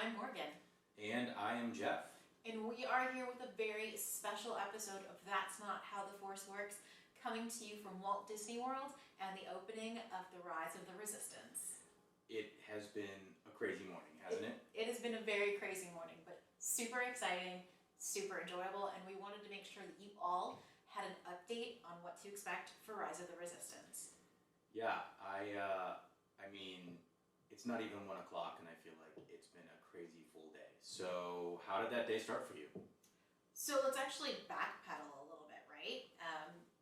I'm Morgan. And I am Jeff. And we are here with a very special episode of That's Not How the Force Works, coming to you from Walt Disney World and the opening of The Rise of the Resistance. It has been a crazy morning, hasn't it? It has been a very crazy morning, but super exciting, super enjoyable, and we wanted to make sure that you all had an update on what to expect for Rise of the Resistance. Yeah, I mean, it's not even 1 o'clock and I feel like it's been a crazy full day. So how did that day start for you? So let's actually backpedal a little bit, right?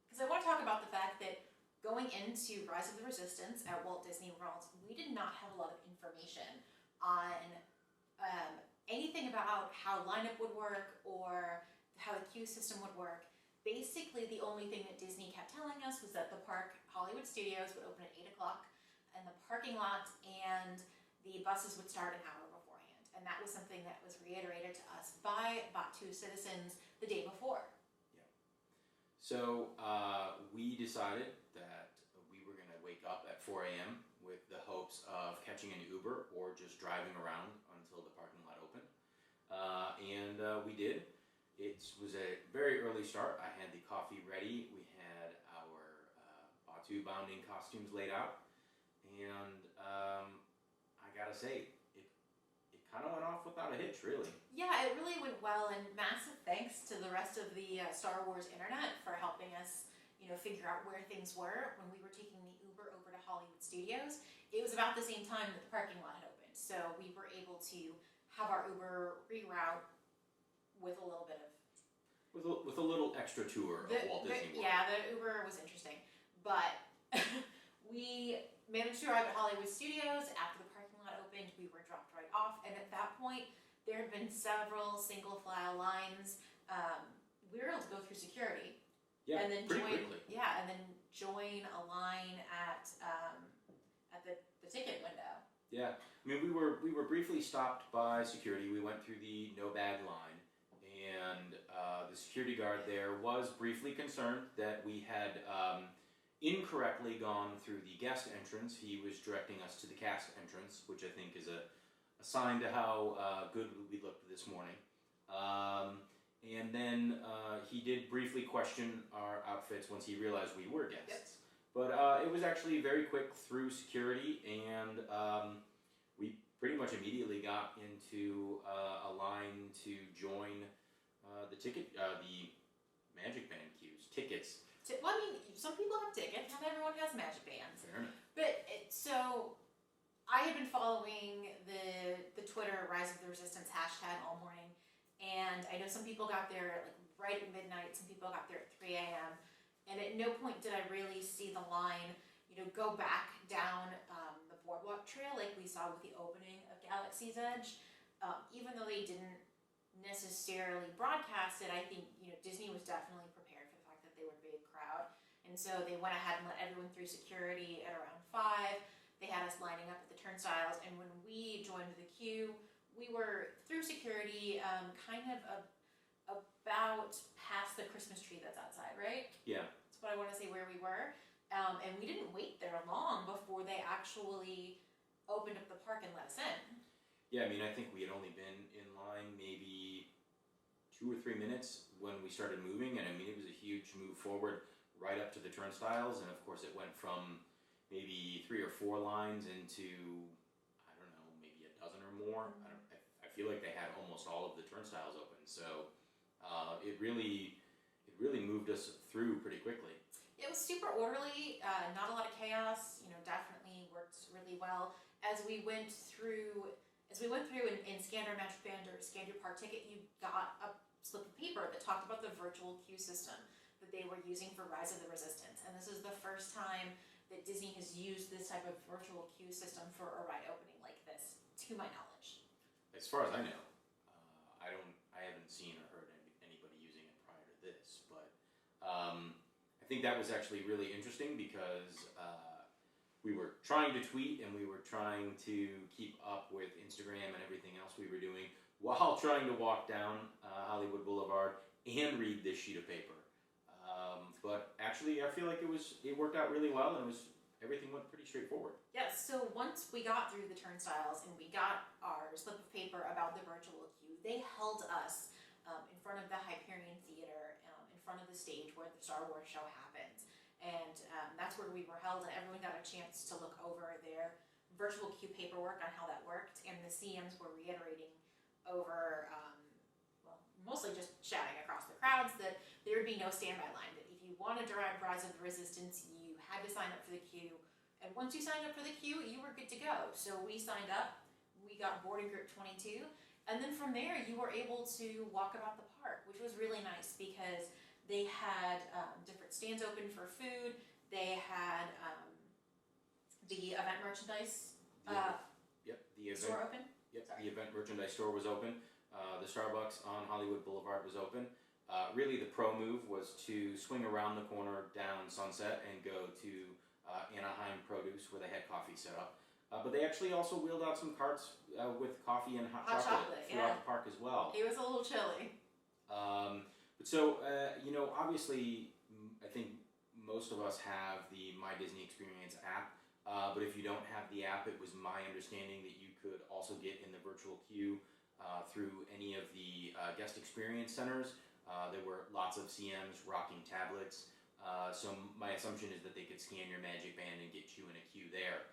Because I want to talk about the fact that going into Rise of the Resistance at Walt Disney World, we did not have a lot of information on anything about how lineup would work or how the queue system would work. Basically, the only thing that Disney kept telling us was that the park, Hollywood Studios, would open at 8 o'clock and the parking lot and the buses would start an hour beforehand. And that was something that was reiterated to us by Batu citizens the day before. Yeah. So we decided that we were going to wake up at 4 a.m. with the hopes of catching an Uber or just driving around until the parking lot opened. And we did. It was a very early start. I had the coffee ready. We had our Batu bounding costumes laid out. And I gotta say, it kind of went off without a hitch, really. Yeah, it really went well, and massive thanks to the rest of the Star Wars internet for helping us, figure out where things were when we were taking the Uber over to Hollywood Studios. It was about the same time that the parking lot had opened, so we were able to have our Uber reroute with a little bit of... With a little extra tour of Walt Disney World. Yeah, the Uber was interesting, but we managed to arrive at Hollywood Studios. After the parking lot opened, we were dropped right off, and at that point, there had been several single file lines. We were able to go through security. Yeah, and then pretty quickly. Yeah, and then join a line at the ticket window. Yeah, I mean, we were briefly stopped by security. We went through the no bag line, and the security guard there was briefly concerned that we had incorrectly gone through the guest entrance. He was directing us to the cast entrance, which I think is a sign to how good we looked this morning. And then he did briefly question our outfits once he realized we were guests. Yep. But it was actually very quick through security, and we pretty much immediately got into a line to join the Magic Band queues, tickets. Well, I mean, some people have tickets, not everyone has magic bands. Fair enough. But so I had been following the Twitter Rise of the Resistance hashtag all morning, and I know some people got there like right at midnight, some people got there at 3 a.m., and at no point did I really see the line, go back down the boardwalk trail like we saw with the opening of Galaxy's Edge. Even though they didn't necessarily broadcast it, I think Disney was definitely prepared for the fact that they were a big crowd, and so they went ahead and let everyone through security at around 5. They had us lining up at the turnstiles, and when we joined the queue, we were through security, kind of about past the Christmas tree that's outside, right? Yeah. That's what I want to say where we were, and we didn't wait there long before they actually opened up the park and let us in. Yeah, I mean, I think we had only been in line maybe 2 or 3 minutes when we started moving, and I mean, it was a huge move forward right up to the turnstiles, and of course it went from maybe 3 or 4 lines into, I don't know, maybe a dozen or more. I feel like they had almost all of the turnstiles open, so it really moved us through pretty quickly. It was super orderly, not a lot of chaos, definitely worked really well. As we went through and scanned our Magic Band or scanned your park ticket, you got a slip of paper that talked about the virtual queue system that they were using for Rise of the Resistance. And this is the first time that Disney has used this type of virtual queue system for a ride opening like this, to my knowledge. As far as I know, I haven't seen or heard anybody using it prior to this, but I think that was actually really interesting because we were trying to tweet and we were trying to keep up with Instagram and everything else we were doing while trying to walk down Hollywood Boulevard and read this sheet of paper. But actually, I feel like it worked out really well, and everything went pretty straightforward. Yes, so once we got through the turnstiles and we got our slip of paper about the virtual queue. They held us in front of the Hyperion Theater, in front of the stage where the Star Wars show happens. And that's where we were held, and everyone got a chance to look over their virtual queue paperwork on how that worked, and the CMs were reiterating over, mostly just shouting across the crowds that there would be no standby line, that if you wanted to ride Rise of the Resistance, you had to sign up for the queue, and once you signed up for the queue, you were good to go. So we signed up, we got boarding group 22, and then from there, you were able to walk about the park, which was really nice because they had different stands open for food. They had the event merchandise the event, store open. Yep, the event merchandise store was open. The Starbucks on Hollywood Boulevard was open. Really, the pro move was to swing around the corner down Sunset and go to Anaheim Produce, where they had coffee set up. But they actually also wheeled out some carts with coffee and hot chocolate throughout the park as well. It was a little chilly. Obviously, I think most of us have the My Disney Experience app, but if you don't have the app, it was my understanding that you could also get in the virtual queue through any of the guest experience centers. There were lots of CMs rocking tablets, so my assumption is that they could scan your Magic Band and get you in a queue there.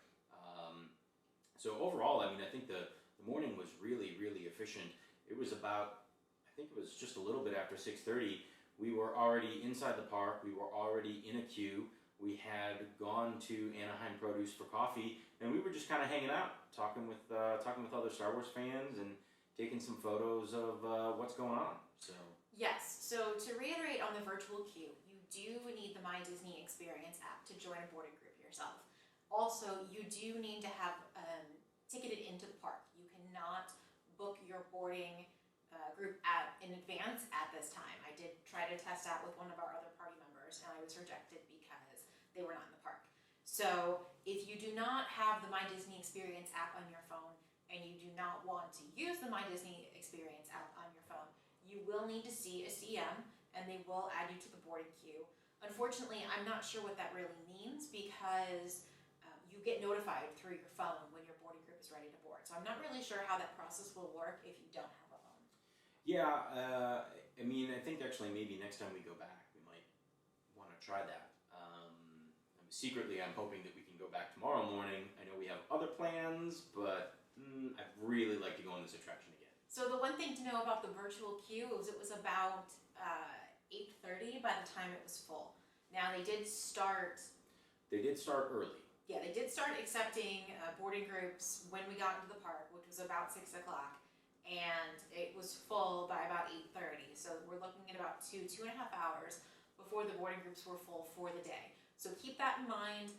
So overall, I think the morning was really, really efficient. It was about, I think it was just a little bit after 6:30. We were already inside the park. We were already in a queue. We had gone to Anaheim Produce for coffee, and we were just kind of hanging out, talking with other Star Wars fans and taking some photos of what's going on. So yes. So to reiterate on the virtual queue, you do need the My Disney Experience app to join a boarding group yourself. Also, you do need to have ticketed into the park. You cannot book your boarding group in advance at this time. I did try to test out with one of our other party members, and I was rejected because they were not in the park. So if you do not have the My Disney Experience app on your phone, and you do not want to use the My Disney Experience app on your phone, you will need to see a CM, and they will add you to the boarding queue. Unfortunately, I'm not sure what that really means because you get notified through your phone when your boarding group is ready to board. So I'm not really sure how that process will work if you don't have a phone. yeah, I think actually maybe next time we go back, we might want to try that. Secretly, I'm hoping that we can go back tomorrow morning. I know we have other plans, but I'd really like to go on this attraction again. So the one thing to know about the virtual queue is it was about 8:30 by the time it was full. Now they did start early. Yeah, they did start accepting boarding groups when we got into the park, which was about 6 o'clock, and it was full by about 8:30. So we're looking at about 2.5 hours before the boarding groups were full for the day. So keep that in mind.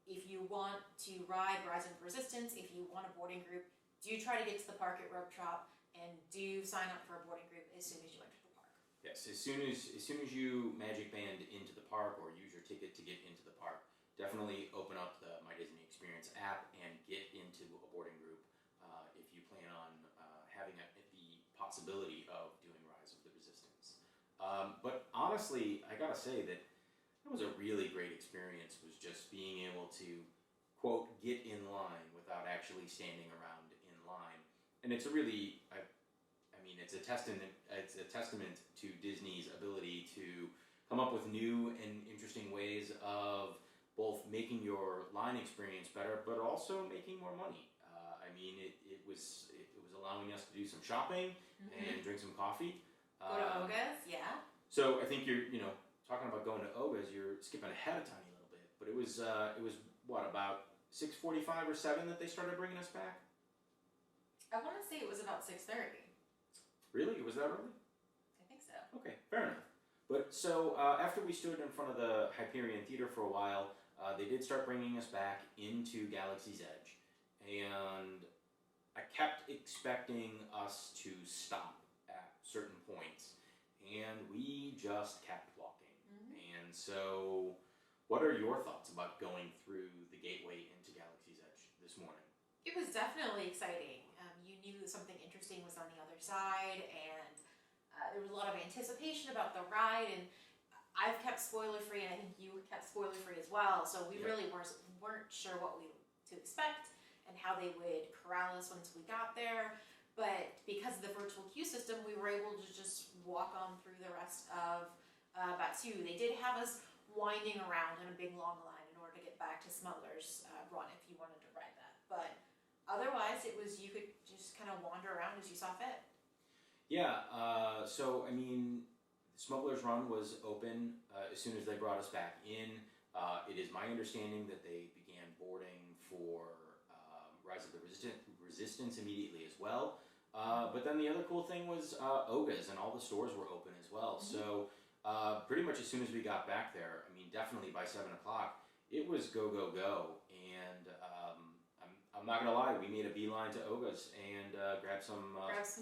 If you want to ride Rise of the Resistance, if you want a boarding group, do try to get to the park at Rope Drop, and do sign up for a boarding group as soon as you enter the park. Yes, as soon as you Magic Band into the park or use your ticket to get into the park, definitely open up the My Disney Experience app and get into a boarding group if you plan on having the possibility of doing Rise of the Resistance. But honestly, I gotta say that was a really great experience, was just being able to, quote, get in line without actually standing around in line. And it's a really, it's a testament to Disney's ability to come up with new and interesting ways of both making your line experience better, but also making more money. It was allowing us to do some shopping and drink some coffee. Go to Oga's, yeah. So I think you're, talking about going to Oga's, you're skipping ahead a tiny little bit. But it was what, about 6:45 or 7 that they started bringing us back? I want to say it was about 6:30. Really? It was that early? I think so. Okay, fair enough. But so after we stood in front of the Hyperion Theater for a while, they did start bringing us back into Galaxy's Edge. And I kept expecting us to stop at certain points. And we just kept walking. And so, what are your thoughts about going through the gateway into Galaxy's Edge this morning? It was definitely exciting. You knew something interesting was on the other side, and there was a lot of anticipation about the ride, and I've kept spoiler-free, and I think you kept spoiler-free as well, so we really weren't sure what to expect, and and how they would corral us once we got there. But because of the virtual queue system, we were able to just walk on through the rest of Batu. They did have us winding around in a big long line in order to get back to Smuggler's Run if you wanted to ride that. But otherwise, it was, you could just kind of wander around as you saw fit. Yeah, so I mean, Smuggler's Run was open as soon as they brought us back in. It is my understanding that they began boarding for Rise of the Resistance immediately as well. But then the other cool thing was Oga's, and all the stores were open as well. Mm-hmm. So pretty much as soon as we got back there, I mean, definitely by 7 o'clock, it was go, go, go. And I'm not gonna lie, we made a beeline to Oga's and grabbed some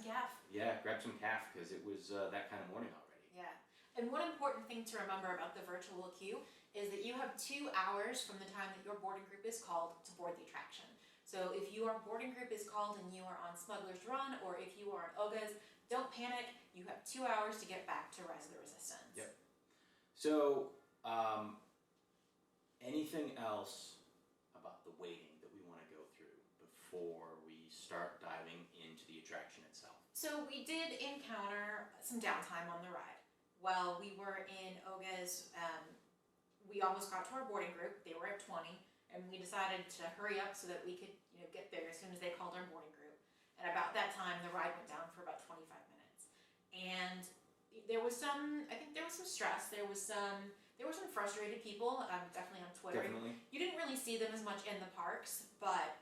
calf. Yeah, grabbed some calf because it was that kind of morning already. Yeah, and one important thing to remember about the virtual queue is that you have 2 hours from the time that your boarding group is called to board the attraction. So if your boarding group is called and you are on Smuggler's Run, or if you are on Oga's, don't panic. You have 2 hours to get back to Rise of the Resistance. Yep. So, anything else about the waiting that we want to go through before we start diving into the attraction itself? So we did encounter some downtime on the ride. While we were in Oga's, we almost got to our boarding group. They were at 20. And we decided to hurry up so that we could, get there as soon as they called our boarding group. And about that time, the ride went down for about 25 minutes. And there was some stress. There were some frustrated people, definitely on Twitter. Definitely. You didn't really see them as much in the parks, but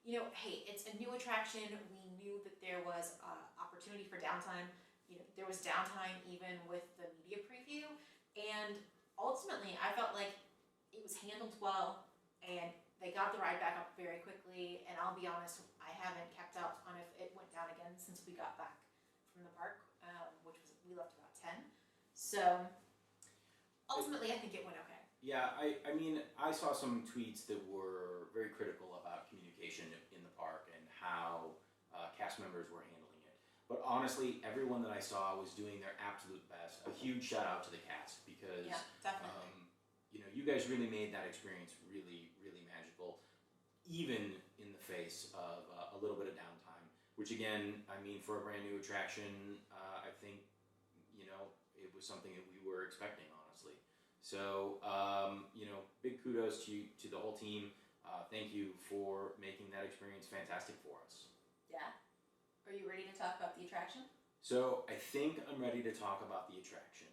hey, it's a new attraction. We knew that there was opportunity for downtime. There was downtime even with the media preview, and ultimately, I felt like it was handled well. And they got the ride back up very quickly, and I'll be honest, I haven't kept up on if it went down again since we got back from the park, we left about 10. So ultimately, I think it went okay. Yeah, I mean, I saw some tweets that were very critical about communication in the park and how cast members were handling it. But honestly, everyone that I saw was doing their absolute best. A huge shout out to the cast because yeah, definitely. You guys really made that experience really, really magical, even in the face of a little bit of downtime, which again, I mean, for a brand new attraction, I think, it was something that we were expecting, honestly. So, big kudos to the whole team. Thank you for making that experience fantastic for us. Yeah. Are you ready to talk about the attraction? So, I think I'm ready to talk about the attraction.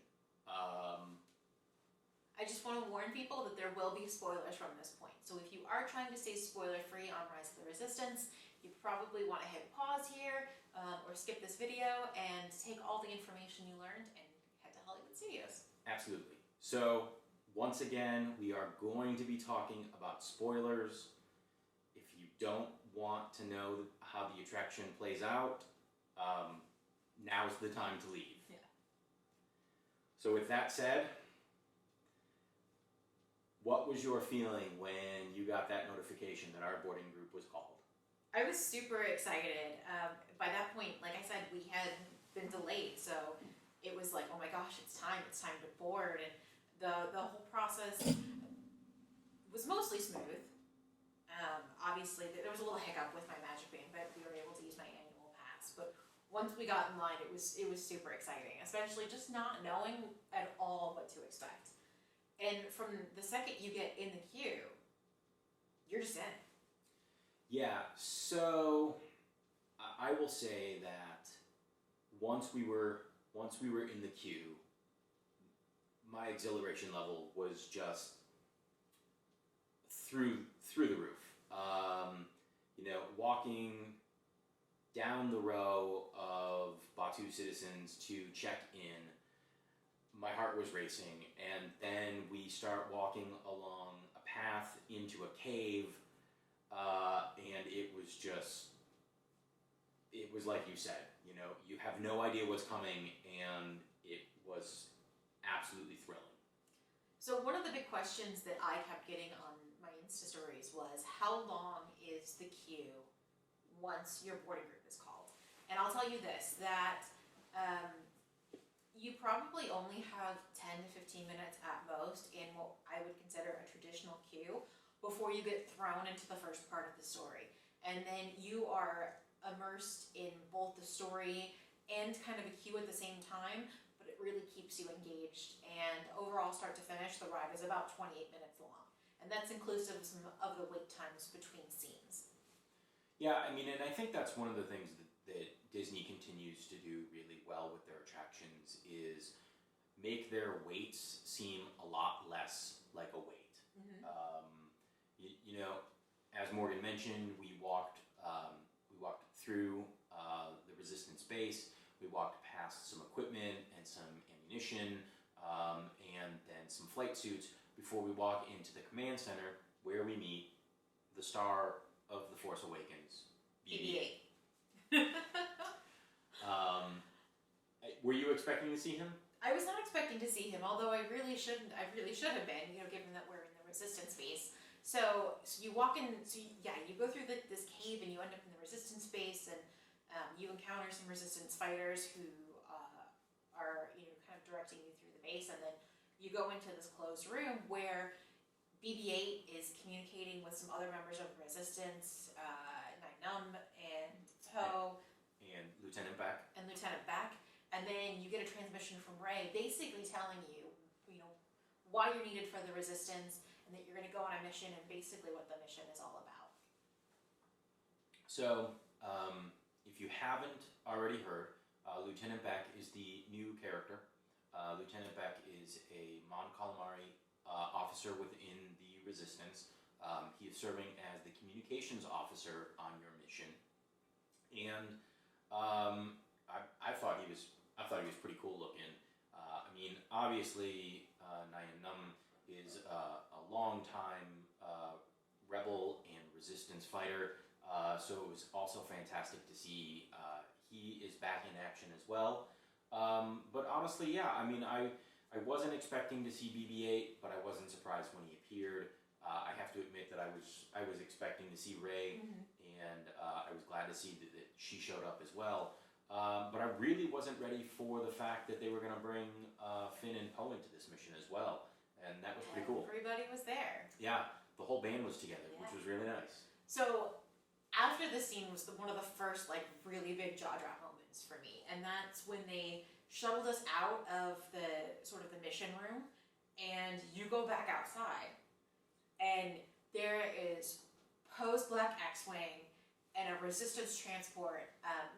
I just want to warn people that there will be spoilers from this point. So if you are trying to stay spoiler-free on Rise of the Resistance, you probably want to hit pause here or skip this video and take all the information you learned and head to Hollywood Studios. Absolutely. So once again, we are going to be talking about spoilers. If you don't want to know how the attraction plays out, now's the time to leave. Yeah. So with that said, what was your feeling when you got that notification that our boarding group was called? I was super excited. By that point, like I said, we had been delayed, so it was like, oh my gosh, it's time to board. And the whole process was mostly smooth. Obviously, there was a little hiccup with my Magic Band, but we were able to use my annual pass. But once we got in line, it was super exciting, especially just not knowing at all what to expect. And from the second you get in the queue, you're just in. Yeah, so I will say that once we were in the queue, my exhilaration level was just through the roof. Walking down the row of Batu citizens to check in, my heart was racing, and then we start walking along a path into a cave, and it was like you said, you have no idea what's coming, and it was absolutely thrilling. So one of the big questions that I kept getting on my Insta stories was, how long is the queue once your boarding group is called? And I'll tell you this, that you probably only have 10 to 15 minutes at most in what I would consider a traditional queue. before you get thrown into the first part of the story. And then you are immersed in both the story and kind of a queue at the same time, but it really keeps you engaged. And overall, start to finish, the ride is about 28 minutes long. And that's inclusive of some of the wait times between scenes. Yeah, I mean, and I think that's one of the things that Disney continues to do really well with their attractions is make their waits seem a lot less like a wait. Mm-hmm. You know, as Morgan mentioned, we walked through the Resistance base. We walked past some equipment and some ammunition, and then some flight suits before we walk into the command center where we meet the star of The Force Awakens, BB-8. Were you expecting to see him? I was not expecting to see him, although I really should have been, given that we're in the Resistance base. So you walk in, you go through this cave and you end up in the Resistance base, and you encounter some Resistance fighters who are kind of directing you through the base, and then you go into this closed room where BB-8 is communicating with some other members of Resistance, Num and Toe, and Lieutenant Beck. And then you get a transmission from Rey, basically telling you, why you're needed for the Resistance, and that you're going to go on a mission, and basically what the mission is all about. So, if you haven't already heard, Lieutenant Beck is the new character. Lieutenant Beck is a Mon Calamari officer within the Resistance. He is serving as the communications officer on your mission, and I thought he was pretty cool looking. I mean, obviously, Num is a long time rebel and Resistance fighter, so it was also fantastic to see he is back in action as well. But honestly, yeah, I mean, I wasn't expecting to see BB-8, but I wasn't surprised when he appeared. I have to admit that I was expecting to see Rey, Mm-hmm. and I was glad to see that she showed up as well. But I really wasn't ready for the fact that they were going to bring Finn and Poe into this mission as well, and that was pretty cool. Everybody was there. Yeah, the whole band was together, which was really nice. So after this scene was one of the first really big jaw drop moments for me, and that's when they shuttled us out of the sort of the mission room, and you go back outside, and there is Poe's black X-wing and a Resistance transport,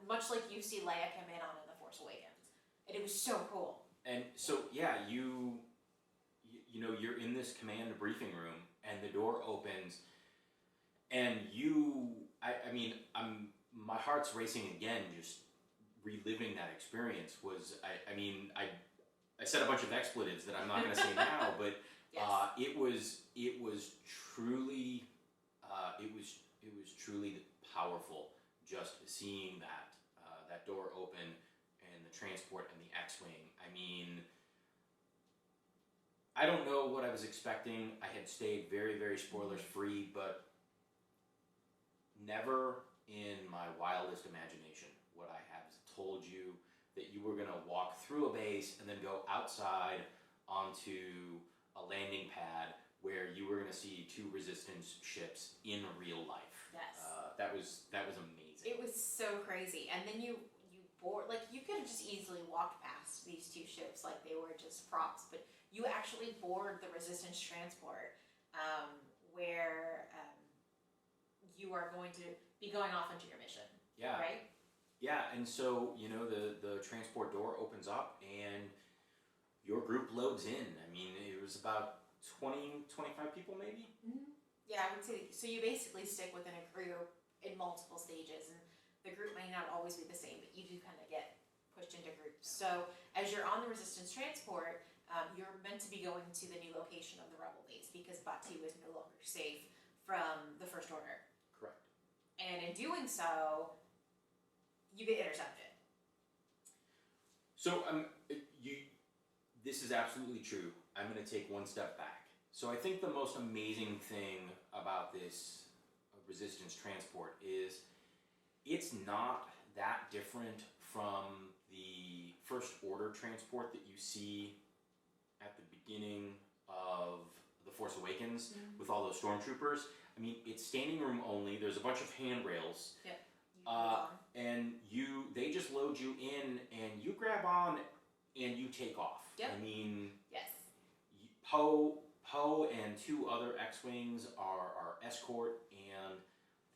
much like you see Leia come in on in The Force Awakens, and it was so cool. And so yeah, you're in this command briefing room, and the door opens, and my heart's racing again, just reliving that experience. I said a bunch of expletives that I'm not going to say now, but yes. It was truly powerful just seeing that door open and the transport and the X-wing. I mean, I don't know what I was expecting. I had stayed very, very spoilers free, but never in my wildest imagination would I have told you that you were going to walk through a base and then go outside onto a landing pad where you were going to see two Resistance ships in real life. Yes. That was amazing. It was so crazy. And then you board, you could have just easily walked past these two ships like they were just props, but you actually board the Resistance transport where you are going to be going off into your mission. Yeah. Right? Yeah, and so, the transport door opens up and your group loads in. I mean, it was about 20, 25 people maybe? Mm-hmm. Yeah, I would say, so you basically stick within a group in multiple stages, and the group may not always be the same, but you do kind of get pushed into groups. So as you're on the Resistance transport, you're meant to be going to the new location of the Rebel base because Batuu is no longer safe from the First Order. Correct. And in doing so, you get intercepted. So this is absolutely true. I'm going to take one step back. So I think the most amazing thing about this Resistance transport is it's not that different from the First Order transport that you see at the beginning of The Force Awakens with all those stormtroopers. I mean, it's standing room only. There's a bunch of handrails. Yep. And they just load you in, and you grab on, and you take off. Yep. I mean, yes. Poe and 2 other X-wings are our escort, and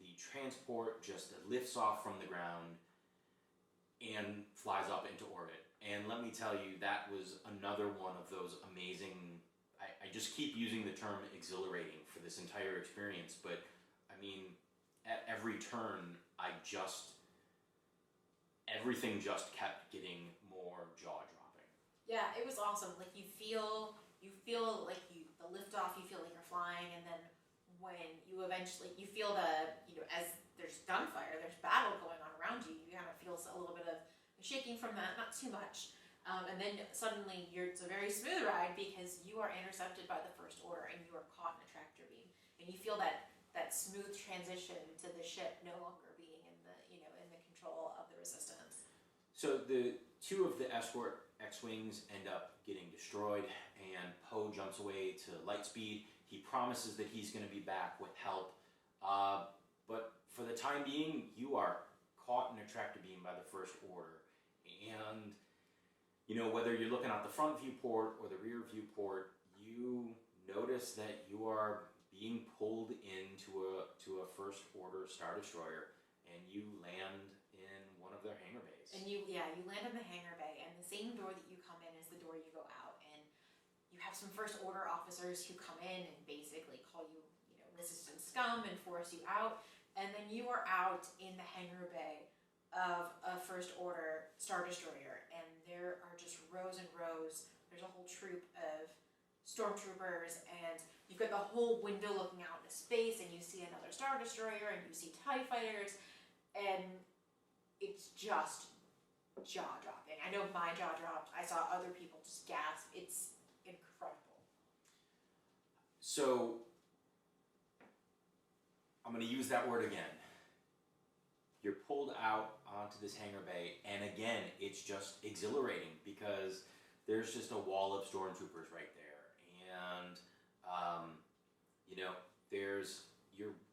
the transport just lifts off from the ground and flies up into orbit. And let me tell you, that was another one of those amazing. I just keep using the term exhilarating for this entire experience, but I mean, at every turn, everything just kept getting more jaw-dropping. Yeah, it was awesome. Like you feel like the liftoff, you feel like you're flying, and then when you eventually, you feel as there's gunfire, there's battle going on around you, you kind of feel a little bit of shaking from that, not too much. And then suddenly it's a very smooth ride because you are intercepted by the First Order and you are caught in a tractor beam. And you feel that smooth transition to the ship no longer being in the control of the Resistance. So the 2 of the escort X-wings end up getting destroyed, and Poe jumps away to light speed. He promises that he's going to be back with help, but for the time being, you are caught in a tractor beam by the First Order, and whether you're looking out the front viewport or the rear viewport, you notice that you are being pulled into a First Order Star Destroyer, and you land in one of their hangar bays. And you land in the hangar bay, and the same door that you come in is the door you go out, and you have some First Order officers who come in and basically call you, Resistance scum and force you out, and then you are out in the hangar bay of a First Order Star Destroyer, and there are just rows and rows. There's a whole troop of stormtroopers, and you've got the whole window looking out into space, and you see another Star Destroyer, and you see TIE fighters, and it's just jaw-dropping. I know my jaw dropped. I saw other people just gasp. It's incredible. So, I'm going to use that word again. You're pulled out onto this hangar bay, and again, it's just exhilarating because there's just a wall of stormtroopers right there, and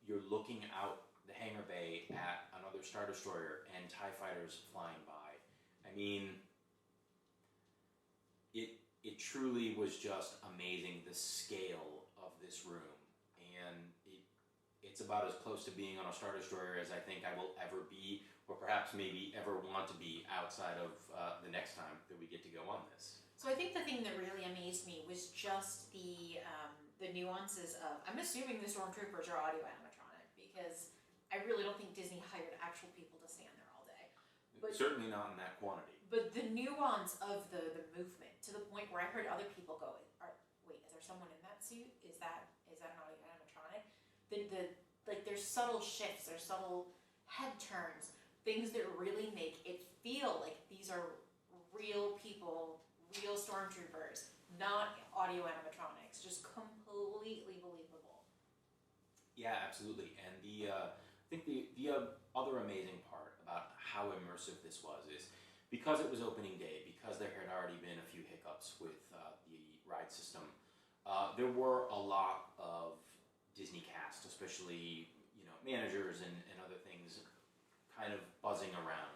you're looking out the hangar bay at another Star Destroyer and TIE fighters flying by. I mean, it truly was just amazing, the scale of this room, and it's about as close to being on a Star Destroyer as I think I will ever be, or perhaps maybe ever want to be outside of the next time that we get to go on this. So I think the thing that really amazed me was just the nuances of, I'm assuming the stormtroopers are audio animatronic, because I really don't think Disney hired actual people to stand there all day. But certainly not in that quantity. But the nuance of the movement, to the point where I heard other people go, wait, is there someone in that suit? Is that an audio animatronic? There's subtle shifts, there's subtle head turns, things that really make it feel like these are real people, real stormtroopers, not audio animatronics, just completely believable. Yeah, absolutely. And I think the other amazing part about how immersive this was is because it was opening day, because there had already been a few hiccups with the ride system, there were a lot of Disney cast, especially managers and other things, kind of buzzing around,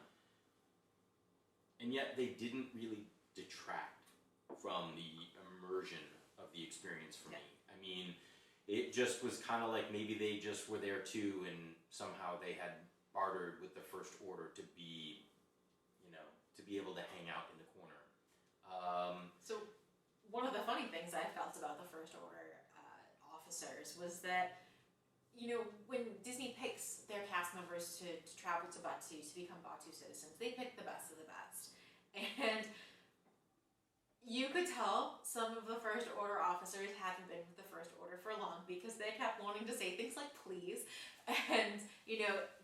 and yet they didn't really detract from the immersion of the experience for me. I mean, it just was kind of like maybe they just were there too, and somehow they had bartered with the First Order to be able to hang out in the corner. So one of the funny things I felt about the First Order officers was that, when Disney picks their cast members to travel to Batuu, to become Batuu citizens, they pick the best of the best. And you could tell some of the First Order officers hadn't been with the First Order for long, because they kept wanting to say things like please and,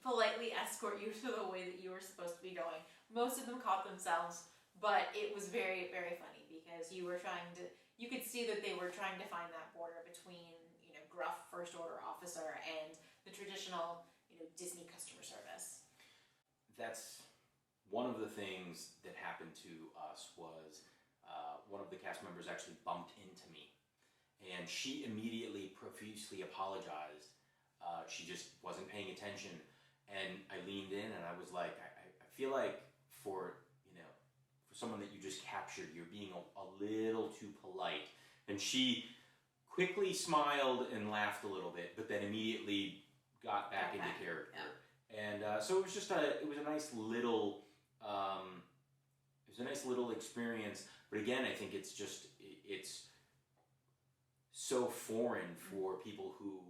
politely escort you to the way that you were supposed to be going. Most of them caught themselves, but it was very, very funny because you could see that they were trying to find that border between, gruff First Order officer and the traditional, Disney customer service. That's one of the things that happened to us was one of the cast members actually bumped into me. and she immediately profusely apologized. She just wasn't paying attention, and I leaned in and I was like, I feel like for for someone that you just captured, you're being a little too polite. And she quickly smiled and laughed a little bit, but then immediately got back into character. Yeah. And so it was just it was a nice little experience. But again, I think it's so foreign for people who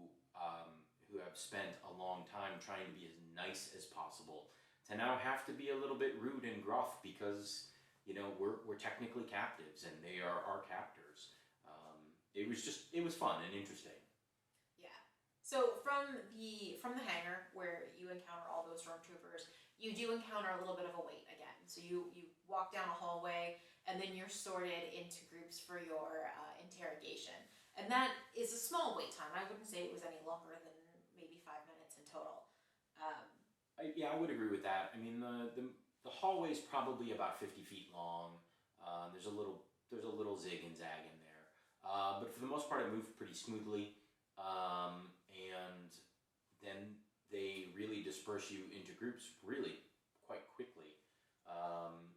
have spent a long time trying to be as nice as possible to now have to be a little bit rude and gruff because we're technically captives and they are our captors. It was fun and interesting. Yeah. So from the hangar where you encounter all those stormtroopers, you do encounter a little bit of a wait again. So you walk down a hallway and then you're sorted into groups for your interrogation. And that is a small wait time. I wouldn't say it was any longer than maybe 5 minutes in total. I would agree with that. I mean, the hallway is probably about 50 feet long. There's a little zig and zag in there, but for the most part, it moved pretty smoothly. And then they really disperse you into groups really quite quickly.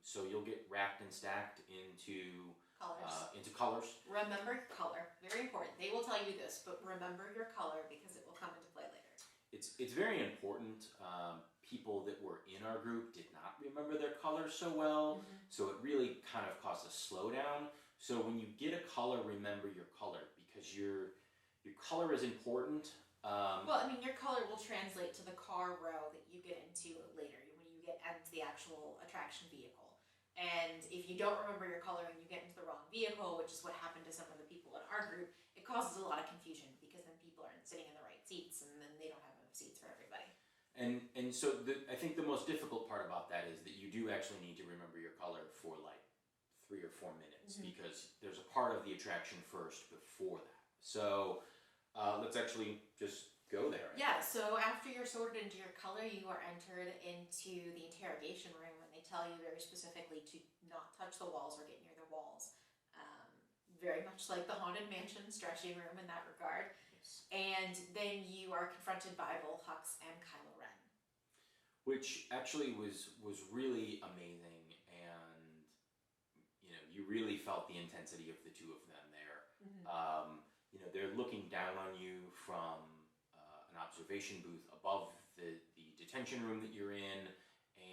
So you'll get racked and stacked into colors. Remember your color, very important. They will tell you this, but remember your color because it will come into play later. It's very important. People that were in our group did not remember their colors so well, so it really kind of caused a slowdown. So when you get a color, remember your color because your color is important. Well, I mean, your color will translate to the car row that you get into later when you get into the actual attraction vehicle. And if you don't remember your color and you get into the wrong vehicle, which is what happened to some of the people in our group, it causes a lot of confusion because then people aren't sitting in the right seats and then they don't have enough seats for everybody. And so I think the most difficult part about that is that you do actually need to remember your color for like 3 or 4 minutes because there's a part of the attraction first before that. So let's actually just go there. Yeah, so after you're sorted into your color, you are entered into the interrogation room and they tell you very specifically to not touch the walls or get near the walls. Very much like the Haunted Mansion stretching room in that regard. Yes. And then you are confronted by both Hux and Kylo Ren. Which actually was really amazing, and you really felt the intensity of the two of them there. They're looking down on you from an observation booth above the detention room that you're in,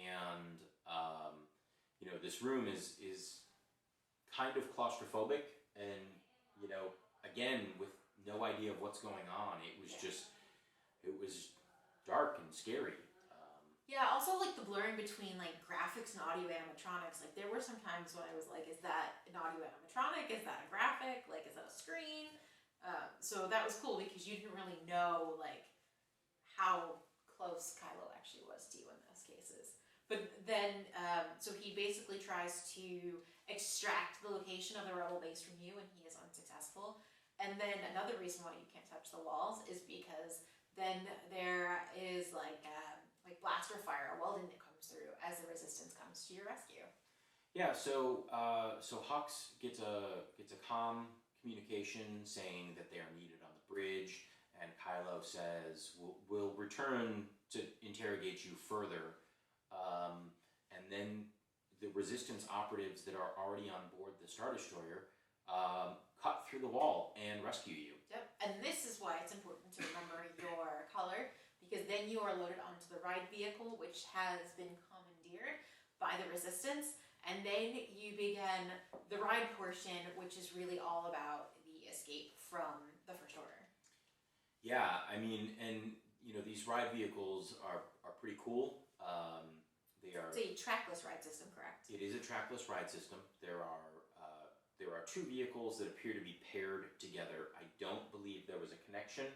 and this room is kind of claustrophobic, and again with no idea of what's going on. It was dark and scary. Yeah, also like the blurring between like graphics and audio animatronics. Like there were some times when I was like, is that an audio animatronic? Is that a graphic? Like, is that a screen? So that was cool because you didn't really know like how close Kylo actually was to you in those cases. But then, so he basically tries to extract the location of the rebel base from you and he is unsuccessful. And then another reason why you can't touch the walls is because then there is like blaster fire, a welding that comes through as the resistance comes to your rescue. Yeah, so Hux gets a comm communication saying that they are needed on the bridge, and Kylo says, "We'll return to interrogate you further." And then the resistance operatives that are already on board the Star Destroyer cut through the wall and rescue you. Yep, and this is why it's important to remember your color, because then you are loaded onto the ride vehicle, which has been commandeered by the Resistance, and then you begin the ride portion, which is really all about the escape from the First Order. Yeah, I mean, and these ride vehicles are pretty cool. It's a trackless ride system, correct? It is a trackless ride system. There are 2 vehicles that appear to be paired together. I don't believe there was a connection,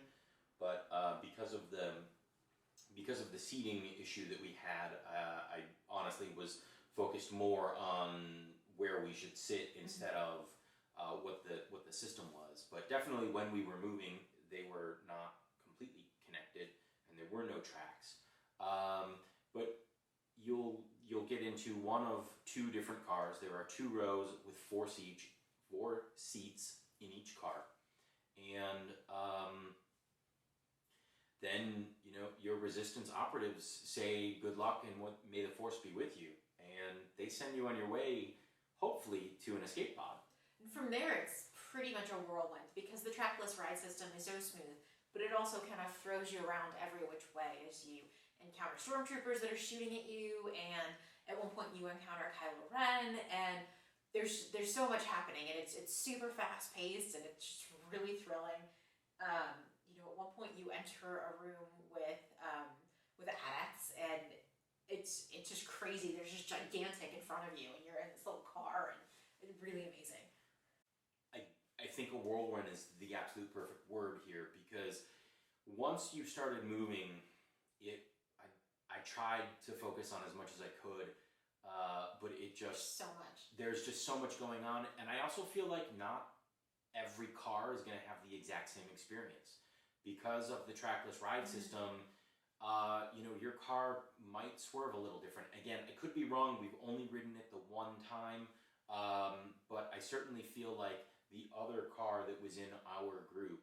but because of the seating issue that we had, I honestly was focused more on where we should sit instead of what the system was. But definitely when we were moving, they were not completely connected, and there were no tracks. But you'll get into one of 2 different cars. There are 2 rows with 4 seats in each car, and then your resistance operatives say good luck and may the force be with you, and they send you on your way, hopefully to an escape pod. And from there, it's pretty much a whirlwind because the trackless ride system is so smooth, but it also kind of throws you around every which way as you encounter stormtroopers that are shooting at you, and at one point you encounter Kylo Ren, and there's so much happening, and it's super fast paced, and it's just really thrilling. At one point you enter a room with AT-ATs, and it's just crazy. There's just gigantic in front of you, and you're in this little car, and it's really amazing. I think a whirlwind is the absolute perfect word here, because once you started moving, I tried to focus on as much as I could, but there's just so much going on, and I also feel like not every car is going to have the exact same experience because of the trackless ride system. Your car might swerve a little different. Again, I could be wrong. We've only ridden it the one time, but I certainly feel like the other car that was in our group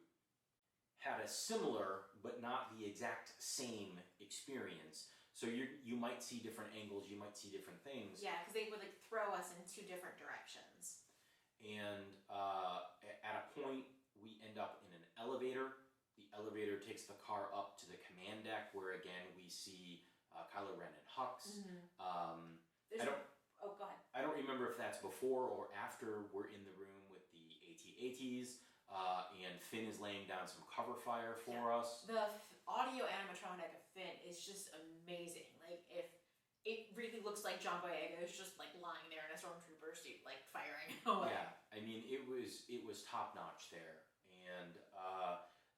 had a similar but not the exact same experience. So you might see different angles, you might see different things. Yeah, because they would throw us in two different directions. And at a point, we end up in an elevator. The elevator takes the car up to the command deck, where again we see Kylo Ren and Hux. Go ahead. I don't remember if that's before or after we're in the room with the AT-ATs, and Finn is laying down some cover fire for us. The audio animatronic of Finn is just amazing. If it really looks like John Boyega is just lying there in a stormtrooper suit, firing away. Yeah, I mean it was top notch there,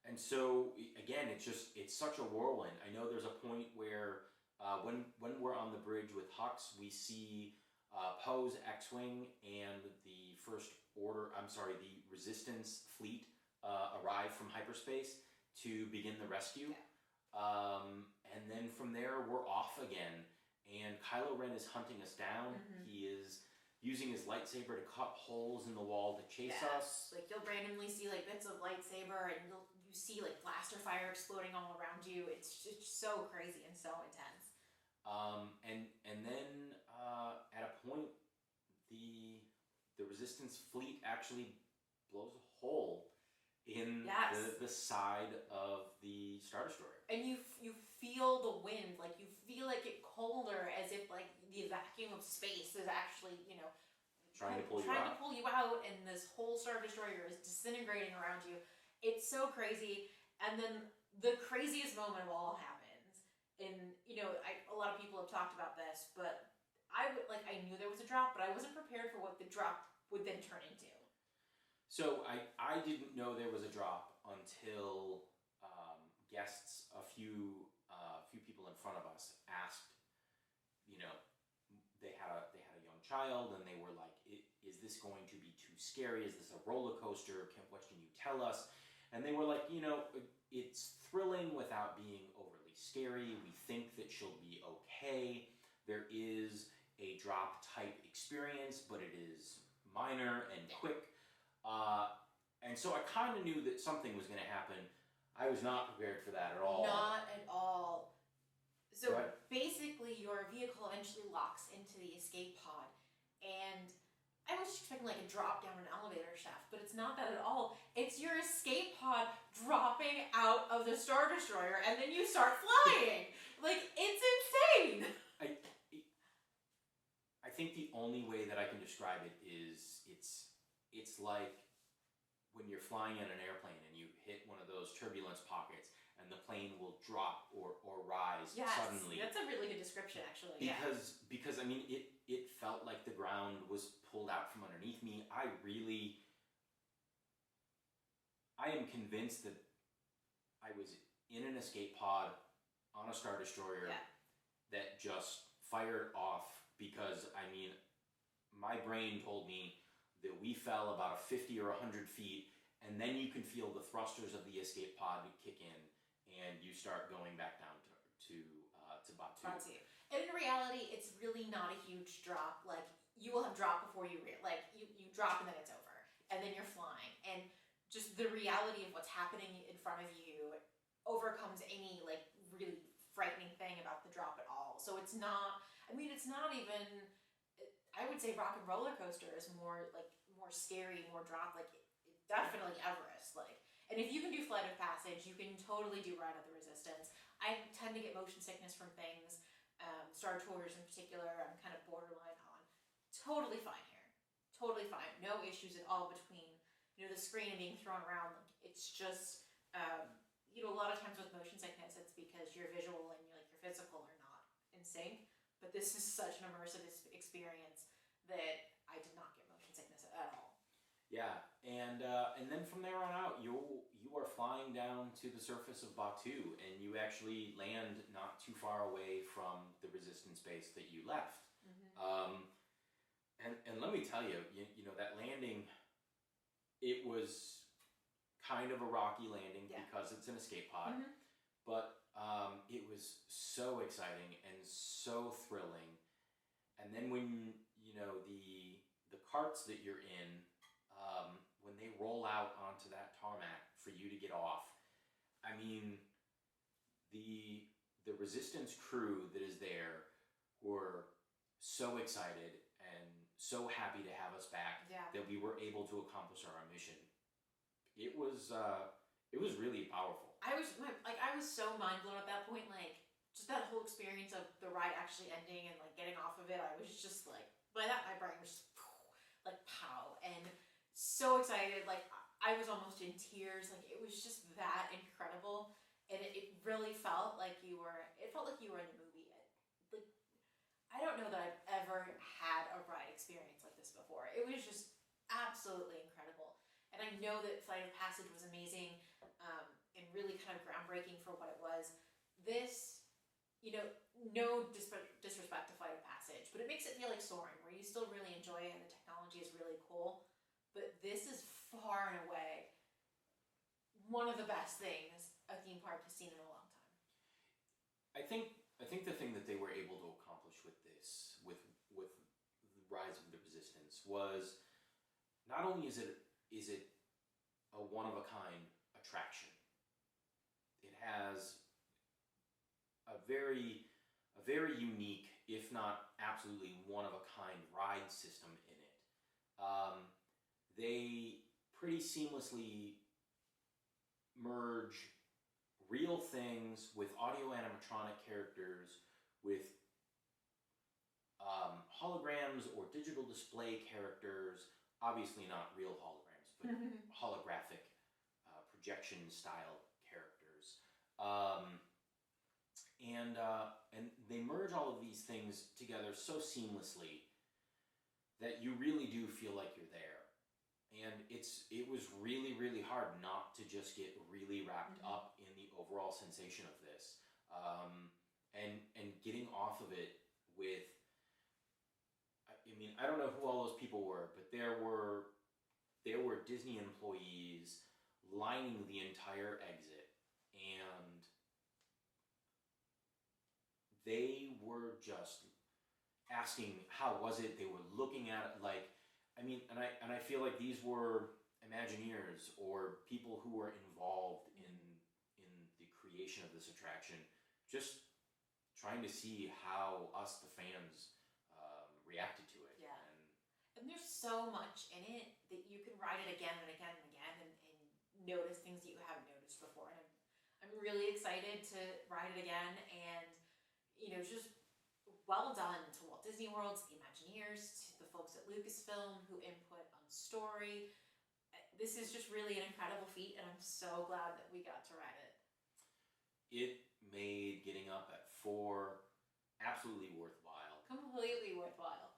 and so again it's such a whirlwind. I know there's a point where when we're on the bridge with Hux, we see Poe's X-wing and the Resistance fleet arrive from hyperspace to begin the rescue. Yeah. And then from there we're off again, and Kylo Ren is hunting us down. He is using his lightsaber to cut holes in the wall to chase us. You'll randomly see bits of lightsaber, and you see blaster fire exploding all around you. It's just so crazy and so intense. And then at a point, the Resistance fleet actually blows a hole in the side of the Star Destroyer. And you feel the wind, you feel it colder, as if the vacuum of space is actually trying to pull you out, and this whole Star Destroyer is disintegrating around you. It's so crazy, and then the craziest moment of all happens. And a lot of people have talked about this, but I knew there was a drop, but I wasn't prepared for what the drop would then turn into. So I didn't know there was a drop until guests, a few people in front of us asked. They had a young child, and they were like, "Is this going to be too scary? Is this a roller coaster? What can you tell us?" And they were like, "It's thrilling without being overly scary. We think that she'll be okay. There is a drop type experience, but it is minor and quick." And so I kind of knew that something was going to happen. I was not prepared for that at all. Not at all. So basically, your vehicle eventually locks into the escape pod, and I was expecting a drop down an elevator shaft, but it's not that at all. It's your escape pod dropping out of the Star Destroyer, and then you start flying. It's insane. I think the only way that I can describe it is it's like when you're flying in an airplane and you hit one of those turbulence pockets, and the plane will drop or rise suddenly. That's a really good description, actually. Because I mean it felt like the ground was pulled out from underneath me. I am convinced that I was in an escape pod on a Star Destroyer that just fired off, because I mean my brain told me that we fell about 50 or 100 feet, and then you can feel the thrusters of the escape pod kick in, and you start going back down to Batu. And in reality, it's really not a huge drop. You will have dropped before you you drop, and then it's over, and then you're flying. And just the reality of what's happening in front of you overcomes any like really frightening thing about the drop at all. So it's not. I mean, it's not even. I would say Rock and Roller Coaster is more scary, more drop. Like definitely Everest. Like, and if you can do Flight of Passage, you can totally do Ride of the Resistance. I tend to get motion sickness from things. Star Tours in particular, I'm kind of borderline on. Totally fine here. Totally fine. No issues at all between the screen and being thrown around. Like it's just a lot of times with motion sickness, it's because your visual and your physical are not in sync. But this is such an immersive experience that I did not get motion sickness at all. Yeah, and then from there on out, you are flying down to the surface of Batuu, and you actually land not too far away from the resistance base that you left. Mm-hmm. And let me tell you, that landing, it was kind of a rocky landing because it's an escape pod, but it was so exciting and so thrilling. And then when the carts that you're in, when they roll out onto that tarmac for you to get off, I mean, the resistance crew that is there were so excited and so happy to have us back that we were able to accomplish our mission. It was really powerful. I was so mind blown at that point. Like just that whole experience of the ride actually ending and like getting off of it. I was just like, by that my brain was just like pow, and so excited. Like I was almost in tears. Like it was just that incredible, and it really felt like you were. It felt like you were in the movie. Like I don't know that I've ever had a ride experience like this before. It was just absolutely incredible. And I know that Flight of Passage was amazing and really kind of groundbreaking for what it was. This, no disrespect to Flight of Passage, but it makes it feel like soaring, where you still really enjoy it and the technology is really cool. But this is far and away one of the best things a theme park has seen in a long time. I think the thing that they were able to accomplish with this, with the Rise of the Resistance, was not only is it a one-of-a-kind attraction. It has a very unique, if not absolutely one-of-a-kind ride system in it. They pretty seamlessly merge real things with audio animatronic characters, with holograms or digital display characters, obviously not real holograms, but holographic projection style characters, and they merge all of these things together so seamlessly that you really do feel like you're there. And it was really, really hard not to just get really wrapped up in the overall sensation of this, and getting off of it with. I mean, I don't know who all those people were, but there were Disney employees lining the entire exit, and they were just asking how was it. They were looking at it like, I mean, and I feel like these were Imagineers or people who were involved in the creation of this attraction, just trying to see how us, the fans, reacted to it. Yeah. And there's so much in it that you can ride it again and again and again and notice things that you haven't noticed before. And I'm really excited to ride it again, and just well done to Walt Disney World, to the Imagineers, to the folks at Lucasfilm who input on story. This is just really an incredible feat, and I'm so glad that we got to ride it. It made getting up at 4 absolutely worthwhile. Completely worthwhile.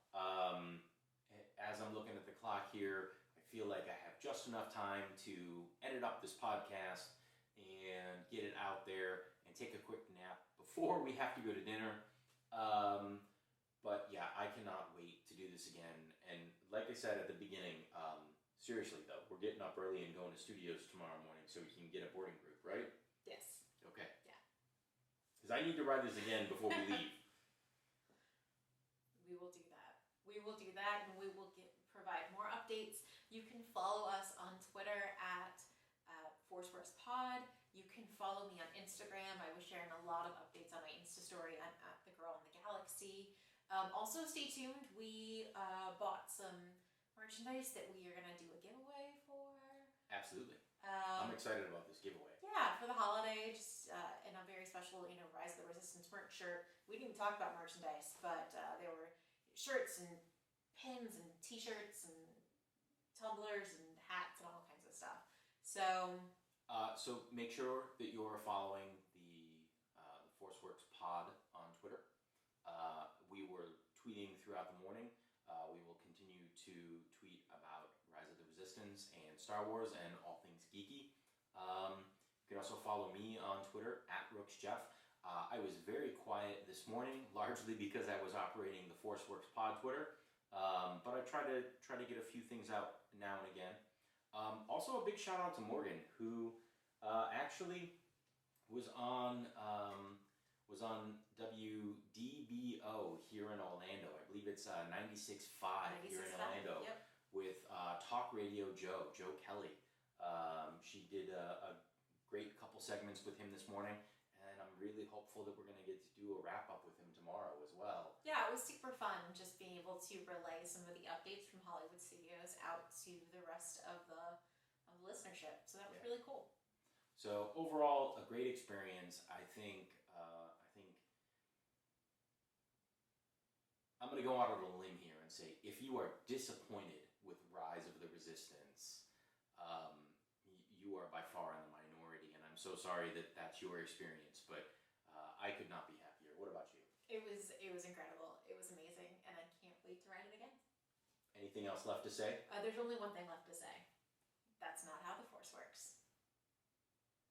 As I'm looking at the clock here, I feel like I have just enough time to edit up this podcast and get it out there and take a quick nap before we have to go to dinner. But yeah, I cannot wait to do this again. And like I said at the beginning, seriously though, we're getting up early and going to studios tomorrow morning so we can get a boarding group, right? Yes. Okay. Yeah. Because I need to ride this again before we leave. We will do that. We will do that, and we will provide more updates. You can follow us on Twitter at Forceworks Pod. You can follow me on Instagram. I was sharing a lot of updates on my Insta story. I'm at the Girl in the Galaxy. Also, stay tuned. We bought some merchandise that we are gonna do a giveaway for. Absolutely. I'm excited about this giveaway. Yeah, for the holiday, just in a very special, Rise of the Resistance merch shirt. We didn't even talk about merchandise, but there were shirts and pins and T-shirts and tumblers and hats and all kinds of stuff. So make sure that you're following the Forceworks Pod on Twitter. We were tweeting throughout the morning. We will continue to tweet about Rise of the Resistance and Star Wars and all things geeky. You can also follow me on Twitter at RooksJeff. I was very quiet this morning, largely because I was operating the Forceworks Pod Twitter. But I try to get a few things out now and again. Also, a big shout out to Morgan, who actually was on WDBO here in Orlando. I believe it's 96.5 here in Orlando. Yep. With Talk Radio Joe Kelly. She did a great couple segments with him this morning. And I'm really hopeful that we're going to get to do a wrap-up with him tomorrow as well. Yeah, it was super fun just being able to relay some of the updates from Hollywood Studios out to the rest of the listenership. So that was really cool. So overall, a great experience. I think I'm going to go out on a limb here and say, if you are disappointed with Rise of the Resistance, you are by far in the minority, and I'm so sorry that that's your experience, but I could not be happier. What about you? It was incredible. It was amazing, and I can't wait to ride it again. Anything else left to say? There's only one thing left to say. That's not how the